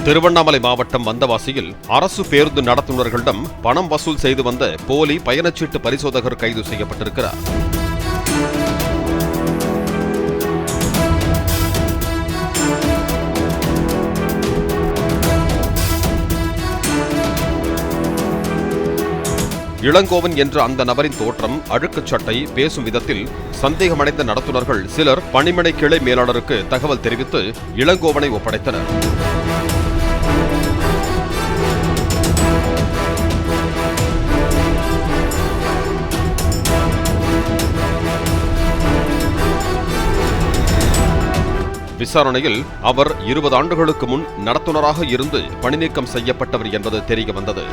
திருவண்ணாமலை மாவட்டம் வந்தவாசியில் அரசு பேருந்து நடத்துனர்களிடம் பணம் வசூல் செய்து வந்த போலி பயணச்சீட்டு பரிசோதகர் கைது செய்யப்பட்டிருக்கிறார். இளங்கோவன் என்ற அந்த நபரின் தோற்றம், அழுக்குச் சட்டை, பேசும் விதத்தில் சந்தேகமடைந்த நடத்துனர்கள் சிலர் பணிமனை கிளை மேலாளருக்கு தகவல் தெரிவித்து இளங்கோவனை ஒப்படைத்தனர். விசாரணையில் அவர் 20 ஆண்டுகளுக்கு முன் நடத்துனராக இருந்து பணிநீக்கம் செய்யப்பட்டவர் என்பது தெரியவந்தது.